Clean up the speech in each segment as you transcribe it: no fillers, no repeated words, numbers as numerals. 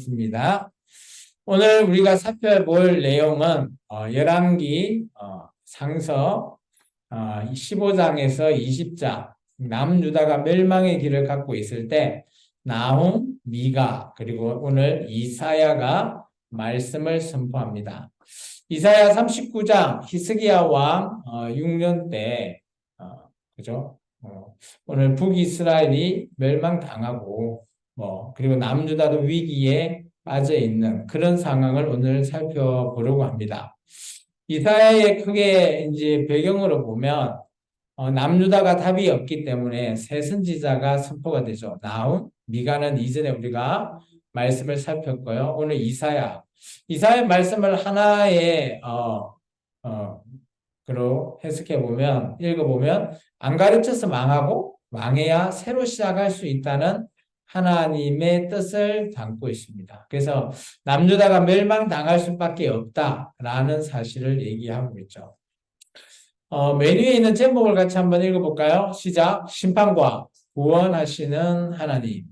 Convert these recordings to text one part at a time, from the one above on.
반갑습니다. 오늘 우리가 살펴볼 내용은 열왕기 상서 15장에서 20장 남유다가 멸망의 길을 갖고 있을 때 나훔, 미가 그리고 오늘 이사야가 말씀을 선포합니다. 이사야 39장 히스기야 왕 6년 때 그죠? 오늘 북이스라엘이 멸망당하고 그리고 남유다도 위기에 빠져 있는 그런 상황을 오늘 살펴보려고 합니다. 이사야의 크게 이제 배경으로 보면 남유다가 답이 없기 때문에 새 선지자가 선포가 되죠. 나훔, 미가는 이전에 우리가 말씀을 살폈고요. 오늘 이사야의 말씀을 하나의 그로 해석해 보면 읽어보면 안 가르쳐서 망하고 망해야 새로 시작할 수 있다는 하나님의 뜻을 담고 있습니다. 그래서 남유다가 멸망당할 수밖에 없다라는 사실을 얘기하고 있죠. 메뉴에 있는 제목을 같이 한번 읽어볼까요? 시작. 심판과 구원하시는 하나님.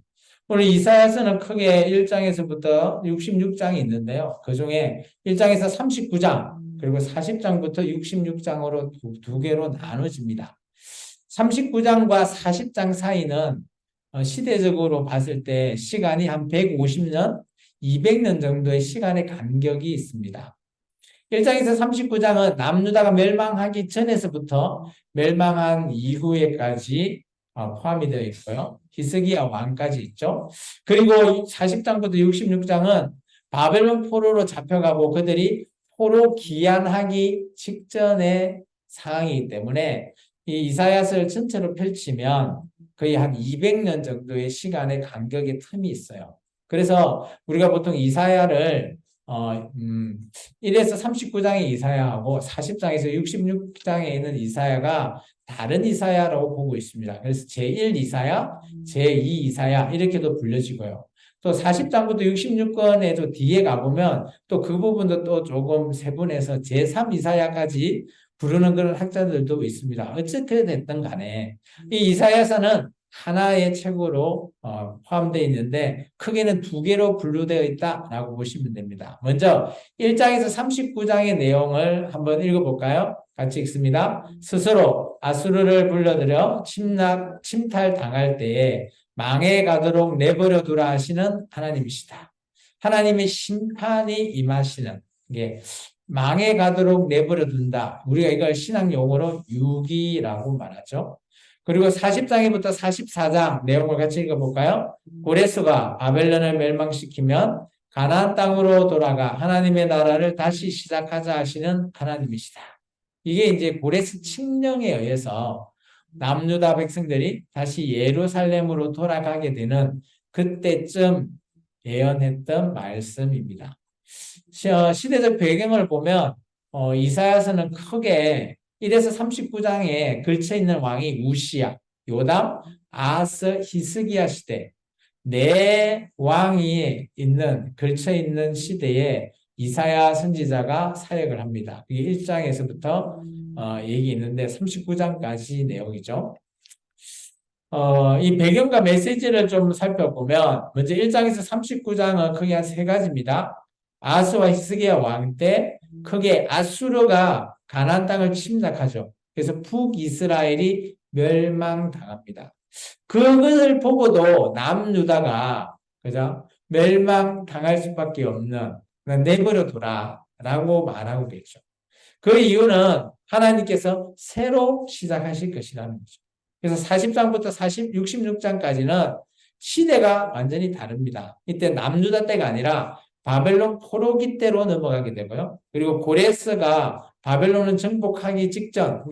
오늘 이사야서는 크게 1장에서부터 66장이 있는데요. 그 중에 1장에서 39장 그리고 40장부터 66장으로 두 개로 나눠집니다. 39장과 40장 사이는 시대적으로 봤을 때 시간이 한 150년, 200년 정도의 시간의 간격이 있습니다. 1장에서 39장은 남유다가 멸망하기 전에서부터 멸망한 이후에까지 포함이 되어 있고요. 히스기야 왕까지 있죠. 그리고 40장부터 66장은 바벨론 포로로 잡혀가고 그들이 포로 귀환하기 직전의 상황이기 때문에 이 이사야서를 전체로 펼치면 거의 한 200년 정도의 시간의 간격의 틈이 있어요. 그래서 우리가 보통 이사야를 1에서 39장의 이사야하고 40장에서 66장에 있는 이사야가 다른 이사야라고 보고 있습니다. 그래서 제1 이사야, 제2 이사야 이렇게도 불려지고요. 또 40장부터 66권에도 뒤에 가보면 또 그 부분도 또 조금 세분해서 제3 이사야까지 부르는 그런 학자들도 있습니다. 어떻게 됐든 간에 이 이사야서는 하나의 책으로 포함되어 있는데 크게는 두 개로 분류되어 있다라고 보시면 됩니다. 먼저 1장에서 39장의 내용을 한번 읽어볼까요? 같이 읽습니다. 스스로 아수르를 불러들여 침탈당할 때에 망해 가도록 내버려 두라 하시는 하나님이시다. 하나님의 심판이 임하시는 게 망해 가도록 내버려 둔다. 우리가 이걸 신학 용어로 유기라고 말하죠. 그리고 40장부터 44장 내용을 같이 읽어볼까요? 고레스가 바벨론을 멸망시키면 가나안 땅으로 돌아가 하나님의 나라를 다시 시작하자 하시는 하나님이시다. 이게 이제 고레스 칙령에 의해서 남유다 백성들이 다시 예루살렘으로 돌아가게 되는 그때쯤 예언했던 말씀입니다. 시대적 배경을 보면 이사야서는 크게 1에서 39장에 걸쳐있는 왕이 우시야, 요담, 아하스, 히스기야 시대 네 왕이 걸쳐있는 시대에 이사야 선지자가 사역을 합니다. 그게 1장에서부터 얘기 있는데 39장까지 내용이죠. 이 배경과 메시지를 좀 살펴보면 먼저 1장에서 39장은 크게 한 세 가지입니다. 아하스와 히스기야 왕 때 크게 아수르가 가나안 땅을 침략하죠. 그래서 북이스라엘이 멸망당합니다. 그것을 보고도 남유다가 그죠? 멸망당할 수밖에 없는 내버려 두라라고 말하고 계죠. 그 이유는 하나님께서 새로 시작하실 것이라는 거죠. 그래서 40장부터 66장까지는 시대가 완전히 다릅니다. 이때 남유다 때가 아니라 바벨론 포로기 때로 넘어가게 되고요. 그리고 고레스가 바벨론을 정복하기 직전,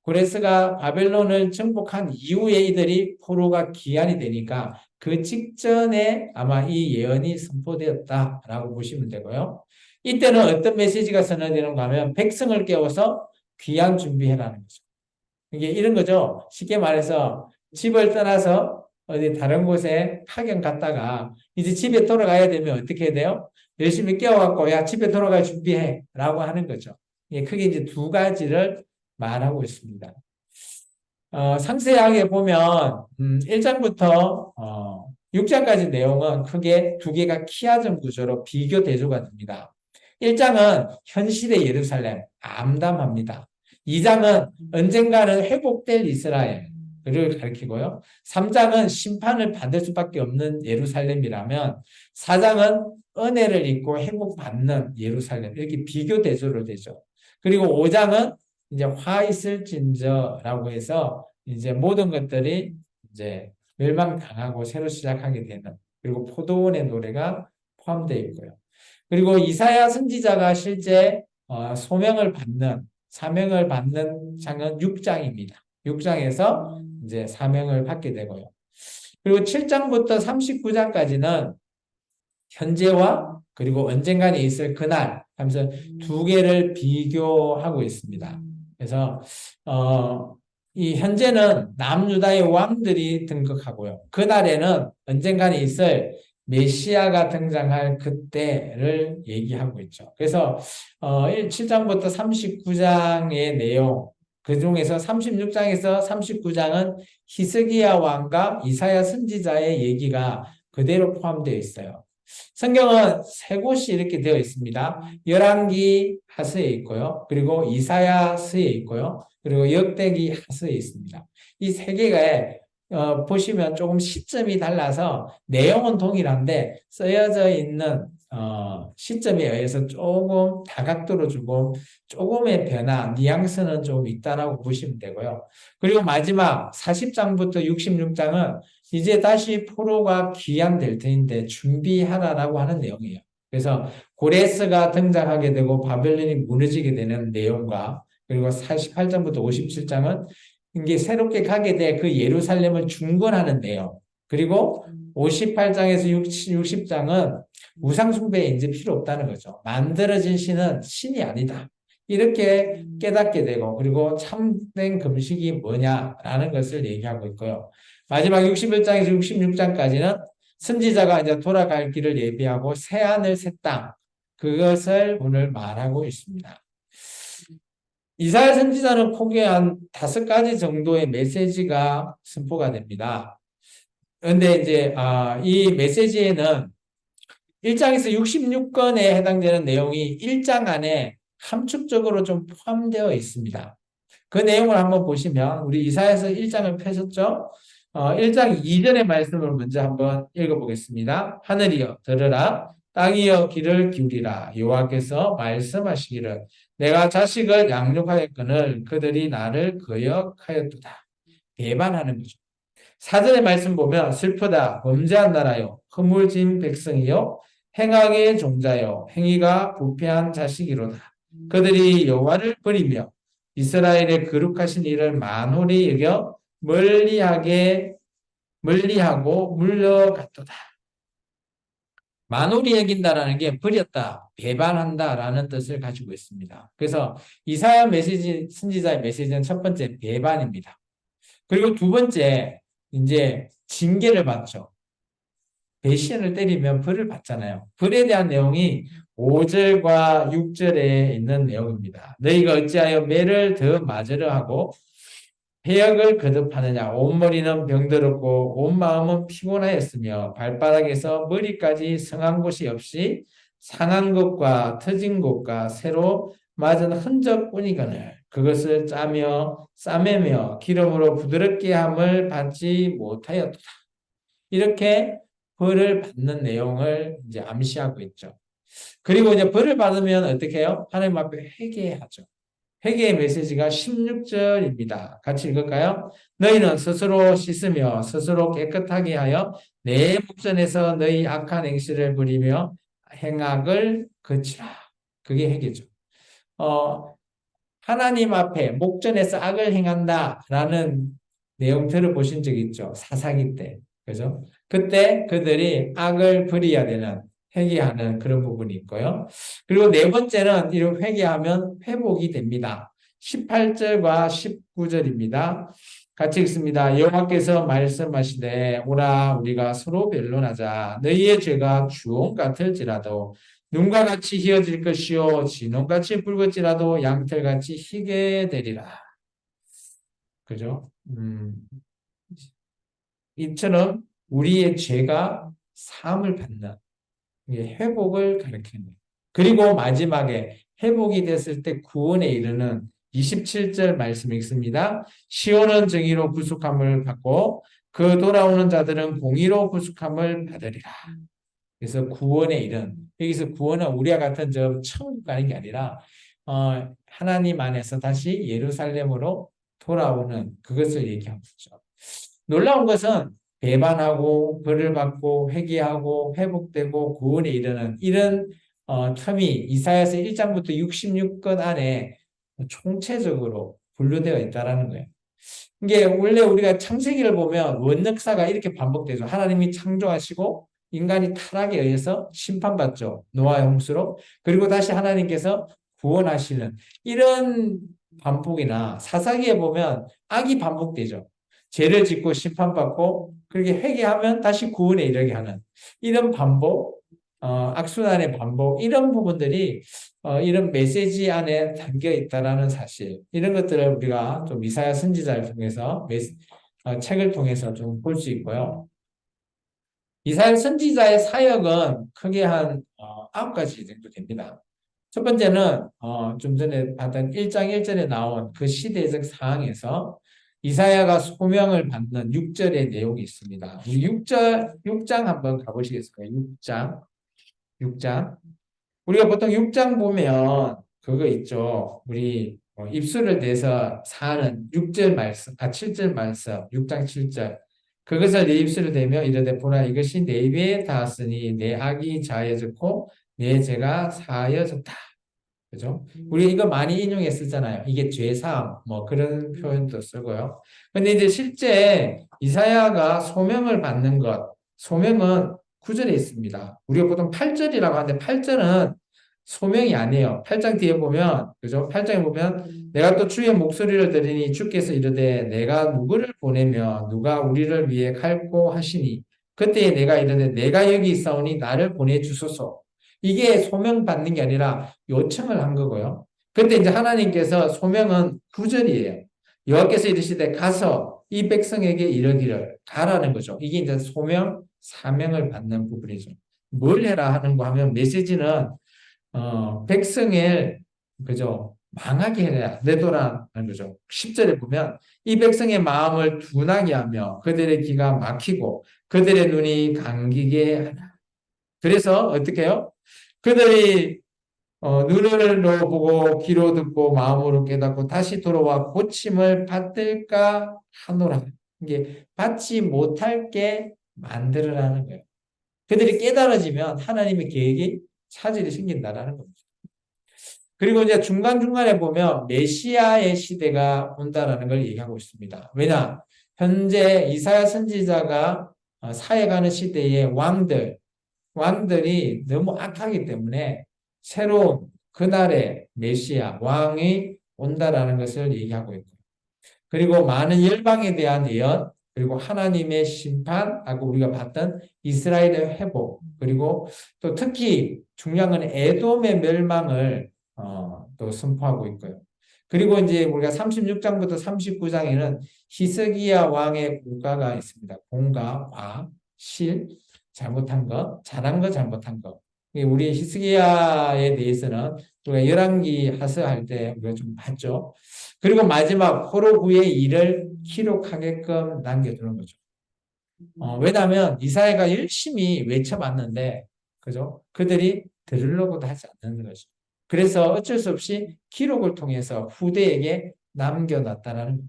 고레스가 바벨론을 정복한 이후에 이들이 포로가 귀환이 되니까 그 직전에 아마 이 예언이 선포되었다라고 보시면 되고요. 이때는 어떤 메시지가 선언되는가 하면 백성을 깨워서 귀환 준비해라는 거죠. 이게 이런 거죠. 쉽게 말해서 집을 떠나서 어디 다른 곳에 파견 갔다가 이제 집에 돌아가야 되면 어떻게 해야 돼요? 열심히 깨워갖고 야 집에 돌아갈 준비해 라고 하는 거죠. 예, 크게 이제 두 가지를 말하고 있습니다. 상세하게 보면 1장부터 6장까지 내용은 크게 두 개가 키아전 구조로 비교 대조가 됩니다. 1장은 현실의 예루살렘, 암담합니다. 2장은 언젠가는 회복될 이스라엘을 가리키고요. 3장은 심판을 받을 수밖에 없는 예루살렘이라면 4장은 은혜를 입고 회복받는 예루살렘, 이렇게 비교 대조로 되죠. 그리고 5장은 이제 화 있을진저라고 해서 이제 모든 것들이 이제 멸망당하고 새로 시작하게 되는, 그리고 포도원의 노래가 포함되어 있고요. 그리고 이사야 선지자가 실제 소명을 받는, 사명을 받는 장은 6장입니다. 6장에서 이제 사명을 받게 되고요. 그리고 7장부터 39장까지는 현재와 그리고 언젠가는 있을 그날 하면서 두 개를 비교하고 있습니다. 그래서 이 현재는 남유다의 왕들이 등극하고요. 그날에는 언젠가는 있을 메시아가 등장할 그때를 얘기하고 있죠. 그래서 7장부터 39장의 내용, 그 중에서 36장에서 39장은 히스기야 왕과 이사야 선지자의 얘기가 그대로 포함되어 있어요. 성경은 세 곳이 이렇게 되어 있습니다. 열왕기 하스에 있고요. 그리고 이사야서에 있고요. 그리고 역대기 하스에 있습니다. 이 세 개가 보시면 조금 시점이 달라서 내용은 동일한데 쓰여져 있는 시점에 의해서 조금 다각도로 주고 조금의 변화, 뉘앙스는 좀 있다라고 보시면 되고요. 그리고 마지막 40장부터 66장은 이제 다시 포로가 귀환될 터인데 준비하라라고 하는 내용이에요. 그래서 고레스가 등장하게 되고 바벨론이 무너지게 되는 내용과, 그리고 48장부터 57장은 이게 새롭게 가게 될 그 예루살렘을 중건하는 내용, 그리고 58장에서 60장은 우상숭배에 이제 필요 없다는 거죠. 만들어진 신은 신이 아니다. 이렇게 깨닫게 되고, 그리고 참된 금식이 뭐냐라는 것을 얘기하고 있고요. 마지막 61장에서 66장까지는 선지자가 이제 돌아갈 길을 예비하고 새하늘 새 땅, 그것을 오늘 말하고 있습니다. 이사야 선지자는 크게 한 5가지 정도의 메시지가 선포가 됩니다. 그런데 이제 이 메시지에는 1장에서 66권에 해당되는 내용이 1장 안에 함축적으로 좀 포함되어 있습니다. 그 내용을 한번 보시면, 우리 이사야서 1장을 펴셨죠? 1장 2절의 말씀을 먼저 한번 읽어보겠습니다. 하늘이여 들으라, 땅이여 귀를 기울이라. 여호와께서 말씀하시기를 내가 자식을 양육하였거늘 그들이 나를 거역하였도다. 배반하는 거죠. 4절의 말씀 보면 슬프다 범죄한 나라요 허물진 백성이요 행악의 종자요 행위가 부패한 자식이로다. 그들이 여호와를 버리며 이스라엘의 거룩하신 일을 만홀히 여겨 멀리하고 물러갔도다. 만홀히 여긴다라는 게 버렸다, 배반한다라는 뜻을 가지고 있습니다. 그래서 이사야 메시지, 선지자의 메시지는 첫 번째 배반입니다. 그리고 두 번째, 이제 징계를 받죠. 배신을 때리면 벌을 받잖아요. 벌에 대한 내용이 5절과 6절에 있는 내용입니다. 너희가 어찌하여 매를 더 맞으려 하고 해역을 거듭하느냐. 온 머리는 병들었고 온 마음은 피곤하였으며 발바닥에서 머리까지 성한 곳이 없이 상한 것과 터진 곳과 새로 맞은 흔적뿐이거늘 그것을 짜며 싸매며 기름으로 부드럽게 함을 받지 못하였다. 이렇게 벌을 받는 내용을 이제 암시하고 있죠. 그리고 이제 벌을 받으면 어떻게 해요? 하나님 앞에 회개하죠. 회개의 메시지가 16절입니다. 같이 읽을까요? 너희는 스스로 씻으며 스스로 깨끗하게 하여 내 목전에서 너희 악한 행실을 부리며 행악을 그치라. 그게 회개죠. 하나님 앞에 목전에서 악을 행한다라는 내용 들어보신 적 있죠? 사사기 때. 그죠? 그때 그들이 악을 버려야 되는, 회개하는 그런 부분이 있고요. 그리고 네 번째는 이런 회개하면 회복이 됩니다. 18절과 19절입니다. 같이 읽습니다. 여호와께서 말씀하시되 오라 우리가 서로 변론하자. 너희의 죄가 주홍 같을지라도 눈과 같이 희어질 것이요 진홍같이 붉을지라도 양털같이 희게 되리라. 그죠? 이처럼 우리의 죄가 사함을 받는 회복을 가리키는 거예요. 그리고 마지막에 회복이 됐을 때 구원에 이르는 27절 말씀이 있습니다. 시온은 정의로 구속함을 받고 그 돌아오는 자들은 공의로 구속함을 받으리라. 그래서 구원에 이른, 여기서 구원은 우리와 같은 저 천국 가는 게 아니라 하나님 안에서 다시 예루살렘으로 돌아오는 그것을 얘기하고 있죠. 놀라운 것은 배반하고 벌을 받고 회개하고 회복되고 구원에 이르는 이런 텀이 이사야서 1장부터 66권 안에 총체적으로 분류되어 있다는 거예요. 이게 원래 우리가 창세기를 보면 원역사가 이렇게 반복되죠. 하나님이 창조하시고 인간이 타락에 의해서 심판받죠. 노아의 홍수로. 그리고 다시 하나님께서 구원하시는 이런 반복이나 사사기에 보면 악이 반복되죠. 죄를 짓고 심판받고 그렇게 회개하면 다시 구원에 이르게 하는 이런 반복, 악순환의 반복 이런 부분들이 이런 메시지 안에 담겨 있다라는 사실 이런 것들을 우리가 좀 이사야 선지자를 통해서 책을 통해서 좀 볼 수 있고요. 이사야 선지자의 사역은 크게 한 9가지 정도 됩니다. 첫 번째는 좀 전에 봤던 1장 1절에 나온 그 시대적 상황에서 이사야가 소명을 받는 6절의 내용이 있습니다. 우리 6장 한번 가보시겠어요? 6장. 우리가 보통 6장 보면 그거 있죠. 우리 입술을 대서 사는 6절 말씀, 7절 말씀, 6장 7절. 그것을 내 입술을 대며 이르되 보라 이것이 내 입에 닿았으니 내 악이 자해졌고 내 죄가 사하여졌다. 그죠? 우리 이거 많이 인용해 쓰잖아요. 이게 죄사함, 뭐 그런 표현도 쓰고요. 근데 이제 실제 이사야가 소명을 받는 것, 소명은 9절에 있습니다. 우리가 보통 8절이라고 하는데 8절은 소명이 아니에요. 8장 뒤에 보면, 그죠? 8장에 보면 내가 또 주의 목소리를 들으니 주께서 이르되 내가 누구를 보내며 누가 우리를 위해 갈고 하시니 그때에 내가 이르되 내가 여기 있사오니 나를 보내주소서. 이게 소명받는 게 아니라 요청을 한 거고요. 근데 이제 하나님께서 소명은 9절이에요. 여호와께서 이르시되 가서 이 백성에게 이르기를 가라는 거죠. 이게 이제 소명, 사명을 받는 부분이죠. 뭘 해라 하는 거 하면 메시지는 백성을 그죠? 망하게 해야 내도라는 거죠. 10절에 보면 이 백성의 마음을 둔하게 하며 그들의 귀가 막히고 그들의 눈이 감기게 하라. 그래서 어떻게 해요? 그들이 눈으로 보고 귀로 듣고 마음으로 깨닫고 다시 돌아와 고침을 받을까 하노라. 이게 받지 못할 만들으라는 거예요. 그들이 깨달아지면 하나님의 계획이 차질이 생긴다라는 겁니다. 그리고 이제 중간중간에 보면 메시아의 시대가 온다라는 걸 얘기하고 있습니다. 왜냐? 현재 이사야 선지자가 사역하는 시대의 왕들이 너무 악하기 때문에 새로운 그날의 메시아, 왕이 온다라는 것을 얘기하고 있고 그리고 많은 열방에 대한 예언, 그리고 하나님의 심판, 아까 우리가 봤던 이스라엘의 회복, 그리고 또 특히 중요한 건 에돔의 멸망을 또 선포하고 있고요. 그리고 이제 우리가 36장부터 39장에는 히스기야 왕의 국가가 있습니다. 공과 과, 실, 잘못한 것, 잘한 것, 잘못한 것. 우리 히스기야에 대해서는 우리가 열왕기 하서할 때 우리가 좀 봤죠. 그리고 마지막 포로구의 일을 기록하게끔 남겨두는 거죠. 왜냐하면 이사야가 열심히 외쳐봤는데, 그죠? 그들이 들으려고도 하지 않는 거죠. 그래서 어쩔 수 없이 기록을 통해서 후대에게 남겨놨다라는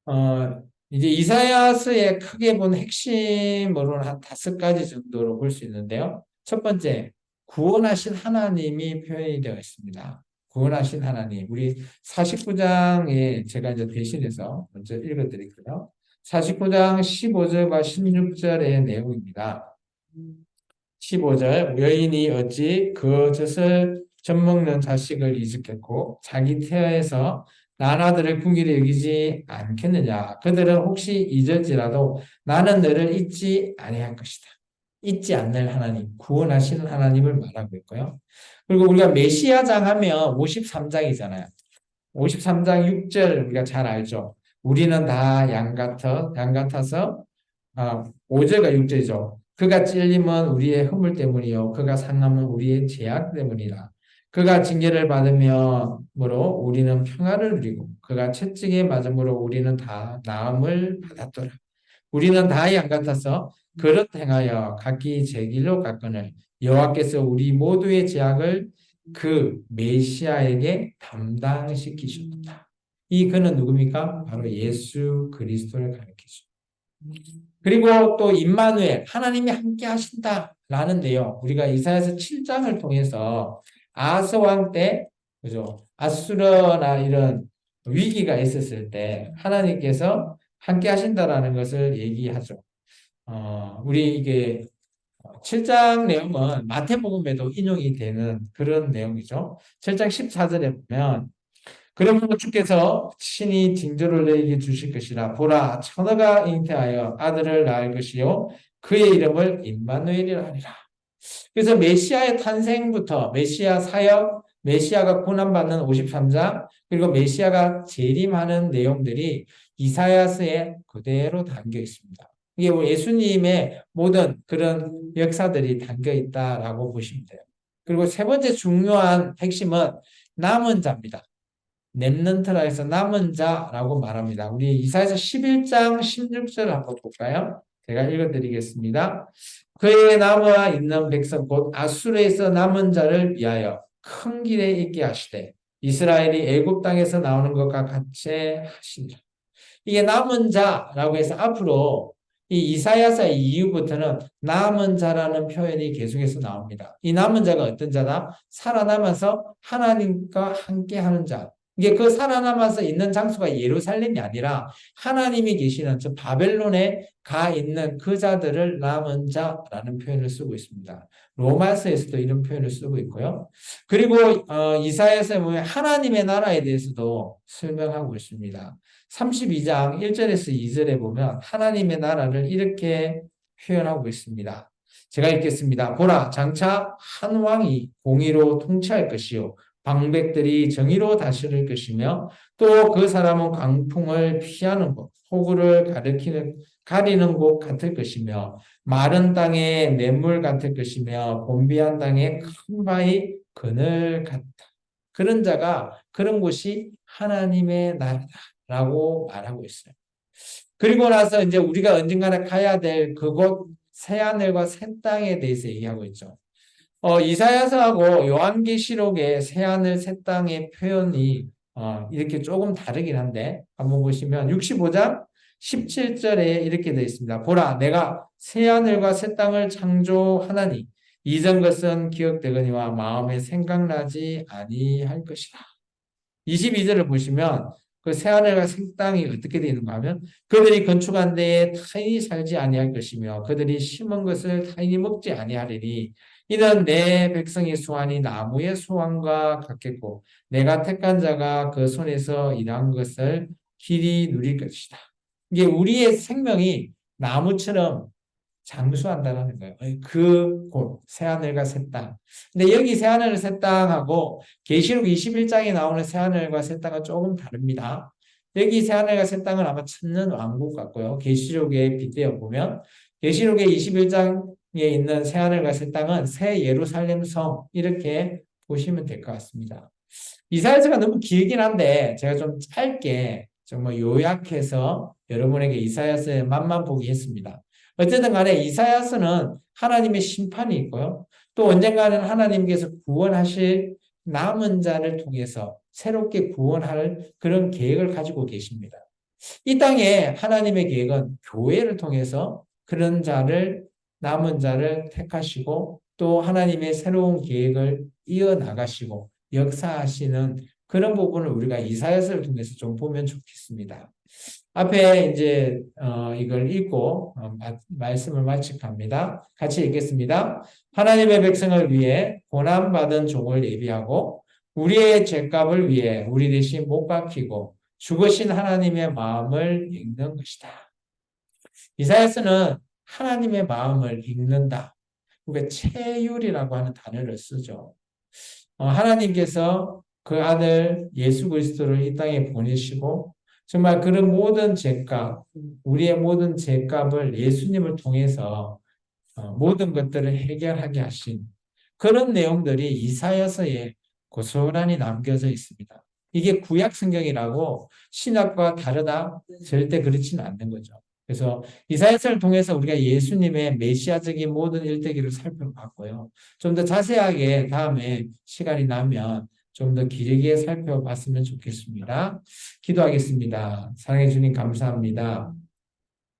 겁니다. 이제 이사야서의 크게 본 핵심으로는 한 5가지 정도로 볼 수 있는데요. 첫 번째, 구원하신 하나님이 표현이 되어 있습니다. 구원하신 하나님. 우리 49장에 제가 이제 대신해서 먼저 읽어드릴게요. 49장 15절과 16절의 내용입니다. 15절, 여인이 어찌 그 젖을 젖먹는 자식을 이죽겠고 자기 태아에서 나나들을 궁일히 여기지 않겠느냐. 그들은 혹시 잊을지라도 나는 너를 잊지 아니할 것이다. 잊지 않는 하나님, 구원하시는 하나님을 말하고 있고요. 그리고 우리가 메시아장 하면 53장이잖아요. 53장 6절 우리가 잘 알죠. 우리는 다 양 같아서 5절과 6절이죠. 그가 찔림은 우리의 허물 때문이요 그가 상함은 우리의 죄악 때문이라. 그가 징계를 받으므로 우리는 평화를 누리고 그가 채찍에 맞음으로 우리는 다 나음을 받았더라. 우리는 다 양 같아서 그릇 행하여 각기 제 길로 갔거늘 여호와께서 우리 모두의 죄악을 그 메시아에게 담당시키셨다. 이 그는 누굽니까? 바로 예수 그리스도를 가리키죠. 그리고 또 임마누엘 하나님이 함께 하신다라는데요. 우리가 이사야서 7장을 통해서 아스 왕 때 그죠? 아수르나 이런 위기가 있었을 때 하나님께서 함께 하신다라는 것을 얘기하죠. 우리 이게 7장 내용은 마태복음에도 인용이 되는 그런 내용이죠. 7장 14절에 보면 그러므로 주께서 친히 징조를 너에게 주실 것이라 보라 처녀가 잉태하여 아들을 낳을 것이요 그의 이름을 임마누엘이라 하리라. 그래서 메시아의 탄생부터 메시아 사역, 메시아가 고난받는 53장, 그리고 메시아가 재림하는 내용들이 이사야서에 그대로 담겨 있습니다. 이게 예수님의 모든 그런 역사들이 담겨 있다라고 보시면 돼요. 그리고 세 번째 중요한 핵심은 남은 자입니다. 렘넌트라 해서 남은 자라고 말합니다. 우리 이사야서 11장 16절을 한번 볼까요? 제가 읽어드리겠습니다. 그의 남아 있는 백성 곧 아수르에서 남은 자를 위하여 큰 길에 있게 하시되 이스라엘이 애굽 땅에서 나오는 것과 같이 하시니라. 이게 남은 자라고 해서 앞으로 이 이사야서 이후부터는 남은 자라는 표현이 계속해서 나옵니다. 이 남은 자가 어떤 자다? 살아남아서 하나님과 함께하는 자. 이게 그 살아남아서 있는 장소가 예루살렘이 아니라 하나님이 계시는 저 바벨론에 가 있는 그 자들을 남은 자라는 표현을 쓰고 있습니다. 로마서에서도 이런 표현을 쓰고 있고요. 그리고 이사야서에 보면 하나님의 나라에 대해서도 설명하고 있습니다. 32장 1절에서 2절에 보면 하나님의 나라를 이렇게 표현하고 있습니다. 제가 읽겠습니다. 보라, 장차 한 왕이 공의로 통치할 것이요 방백들이 정의로 다스릴 것이며 또 그 사람은 강풍을 피하는 곳, 폭우를 가리는 곳 같을 것이며 마른 땅에 냇물 같을 것이며 곤비한 땅에 큰 바위 그늘 같다. 그런 자가 그런 곳이 하나님의 나라라고 말하고 있어요. 그리고 나서 이제 우리가 언젠가는 가야 될 그곳 새하늘과 새 땅에 대해서 얘기하고 있죠. 이사야서하고 요한계시록의 새하늘 새 땅의 표현이 이렇게 조금 다르긴 한데 한번 보시면 65장 17절에 이렇게 되어 있습니다. 보라 내가 새하늘과 새 땅을 창조하나니 이전 것은 기억되거니와 마음에 생각나지 아니할 것이다. 22절을 보시면 그 새하늘과 새 땅이 어떻게 되는가 하면 그들이 건축한 데에 타인이 살지 아니할 것이며 그들이 심은 것을 타인이 먹지 아니하리니 이는 내 백성의 수완이 나무의 수완과 같겠고 내가 택한 자가 그 손에서 일한 것을 길이 누릴 것이다. 이게 우리의 생명이 나무처럼 장수한다는 거예요. 그곳 새하늘과 새 땅. 근데 여기 새하늘 새 땅하고 계시록 21장에 나오는 새하늘과 새 땅은 조금 다릅니다. 여기 새하늘과 새 땅은 아마 천년 왕국 같고요. 계시록에 빗대어 보면 계시록의 21장에 있는 새하늘과 새 땅은 새 예루살렘 성 이렇게 보시면 될 것 같습니다. 이사야서가 너무 길긴 한데 제가 좀 짧게 정말 요약해서 여러분에게 이사야서의 맛만 보기 했습니다. 어쨌든 간에 이사야서는 하나님의 심판이 있고요. 또 언젠가는 하나님께서 구원하실 남은 자를 통해서 새롭게 구원할 그런 계획을 가지고 계십니다. 이 땅에 하나님의 계획은 교회를 통해서 그런 자를 남은 자를 택하시고 또 하나님의 새로운 계획을 이어나가시고 역사하시는 그런 부분을 우리가 이사야서를 통해서 좀 보면 좋겠습니다. 앞에 이제 이걸 읽고 말씀을 마치갑니다. 같이 읽겠습니다. 하나님의 백성을 위해 고난받은 종을 예비하고 우리의 죄값을 위해 우리 대신 못 박히고 죽으신 하나님의 마음을 읽는 것이다. 이사야서는 하나님의 마음을 읽는다. 그러니까 체휼이라고 하는 단어를 쓰죠. 하나님께서 그 아들 예수 그리스도를 이 땅에 보내시고 정말 그런 모든 죄값, 우리의 모든 죄값을 예수님을 통해서 모든 것들을 해결하게 하신 그런 내용들이 이사야서에 고스란히 남겨져 있습니다. 이게 구약 성경이라고 신약과 다르다? 절대 그렇지는 않는 거죠. 그래서 이사야서를 통해서 우리가 예수님의 메시아적인 모든 일대기를 살펴봤고요. 좀 더 자세하게 다음에 시간이 나면 좀 더 길게 살펴봤으면 좋겠습니다. 기도하겠습니다. 사랑해 주님 감사합니다.